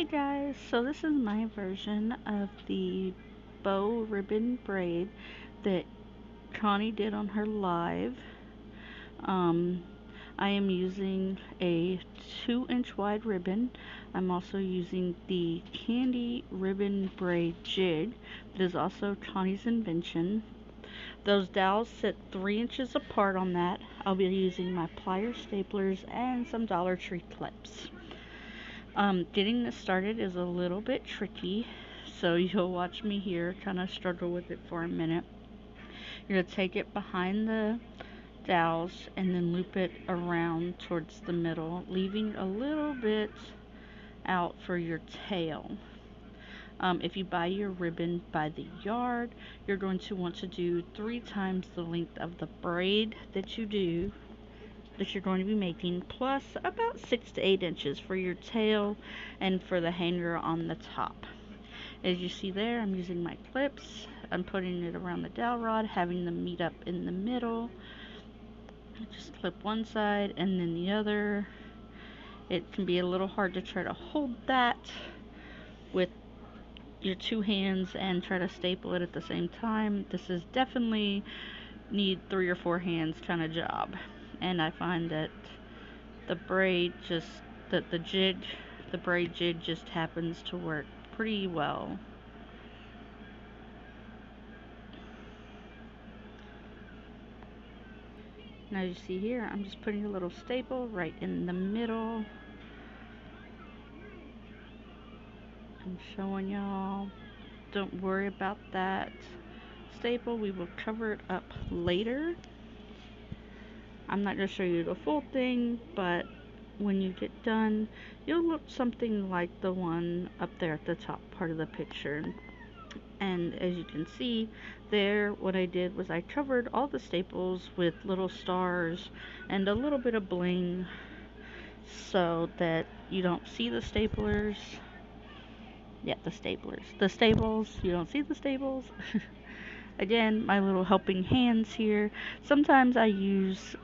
Hey guys, so this is my version of the bow ribbon braid that Connie did on her live. Um, I am using a 2-inch wide ribbon. I'm also using the candy ribbon braid jig that is also Connie's invention. Those dowels sit 3 inches apart on that. I'll be using my pliers, staplers, and some Dollar Tree clips. Getting this started is a little bit tricky, so you'll watch me here kind of struggle with it for a minute. You're going to take it behind the dowels and then loop it around towards the middle, leaving a little bit out for your tail. If you buy your ribbon by the yard, you're going to want to do 3 times the length of the braid that you're going to be making, plus about 6 to 8 inches for your tail and for the hanger on the top. As you see there, I'm using my clips. I'm putting it around the dowel rod, having them meet up in the middle. Just clip one side and then the other. It can be a little hard to try to hold that with your 2 hands and try to staple it at the same time. This is definitely need 3 or 4 hands kind of job. And I find that the braid just, the braid jig just happens to work pretty well. Now you see here, I'm just putting a little staple right in the middle. I'm showing y'all, don't worry about that staple, we will cover it up later. I'm not going to show you the full thing, but when you get done, you'll look something like the one up there at the top part of the picture. And as you can see there, what I did was I covered all the staples with little stars and a little bit of bling so that you don't see the staplers. Yeah, the staples, you don't see the staples. Again, my little helping hands here. Sometimes I use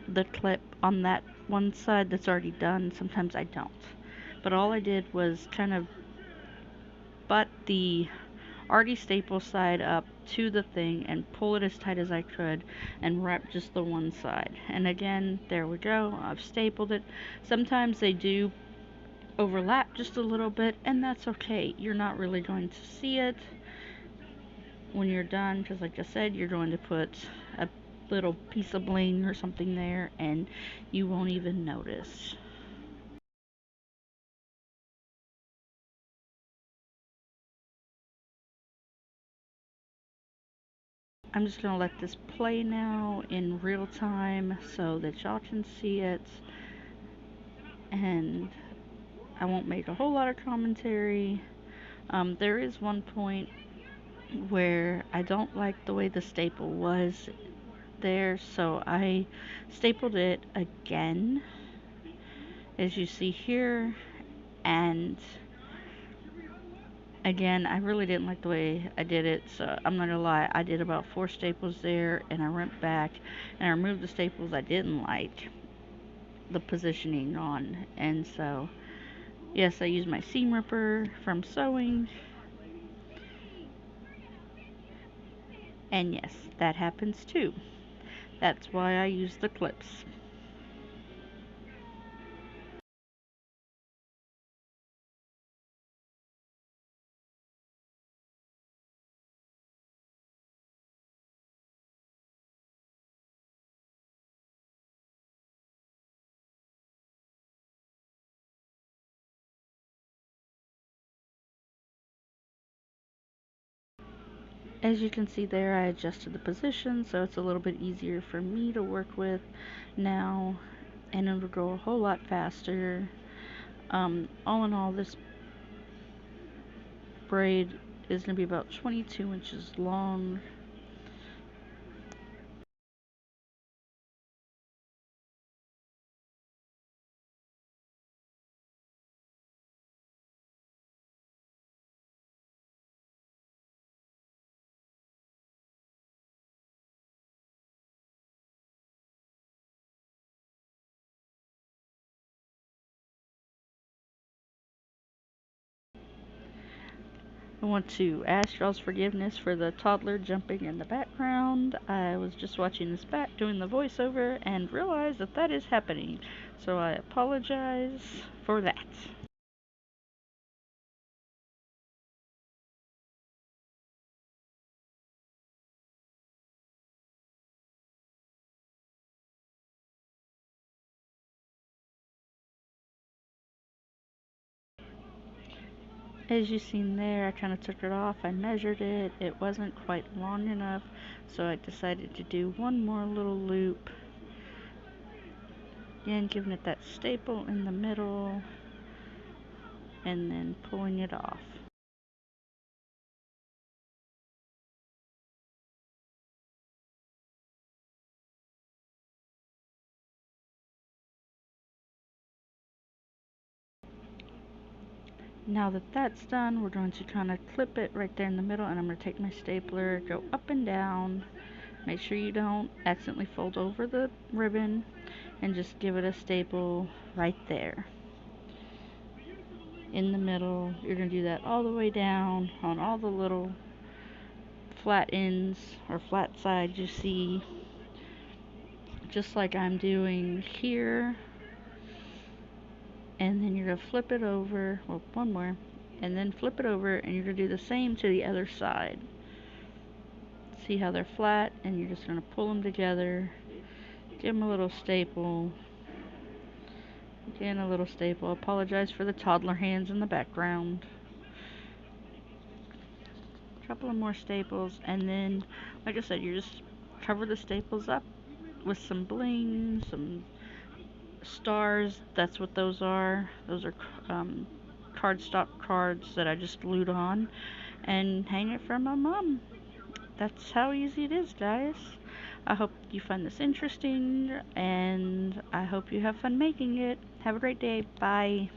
the clip on that one side that's already done, sometimes I don't. But all I did was kind of butt the already staple side up to the thing and pull it as tight as I could and wrap just the one side. And again, there we go, I've stapled it. Sometimes they do overlap just a little bit, and that's okay. You're not really going to see it when you're done, because like I said, you're going to put a little piece of bling or something there and you won't even notice. I'm just going to let this play now in real time so that y'all can see it, and I won't make a whole lot of commentary. There is one point where I don't like the way the staple was there, so I stapled it again, as you see here, and again, I really didn't like the way I did it, so I'm not gonna lie, I did about 4 staples there, and I went back and I removed the staples I didn't like the positioning on. And so yes, I used my seam ripper from sewing, and yes, that happens too. That's why I use the clips. As you can see there, I adjusted the position so it's a little bit easier for me to work with now, and it'll go a whole lot faster. All in all, this braid is going to be about 22 inches long. I want to ask y'all's forgiveness for the toddler jumping in the background. I was just watching this back doing the voiceover and realized that that is happening. So I apologize for that. As you seen there, I kind of took it off. I measured it. It wasn't quite long enough, so I decided to do one more little loop. Again, giving it that staple in the middle and then pulling it off. Now that that's done, we're going to kind of clip it right there in the middle, and I'm going to take my stapler, go up and down. Make sure you don't accidentally fold over the ribbon, and just give it a staple right there in the middle. You're going to do that all the way down on all the little flat ends or flat sides you see, just like I'm doing here. And then you're going to flip it over, well, one more, and then flip it over, and you're going to do the same to the other side. See how they're flat, and you're just going to pull them together, give them a little staple, again a little staple. Apologize for the toddler hands in the background. A couple of more staples, and then, like I said, you just cover the staples up with some bling, some stars. That's what those are. Those are cardstock cards that I just glued on, and hang it from my mom. That's how easy it is, guys. I hope you find this interesting, and I hope you have fun making it. Have a great day. Bye.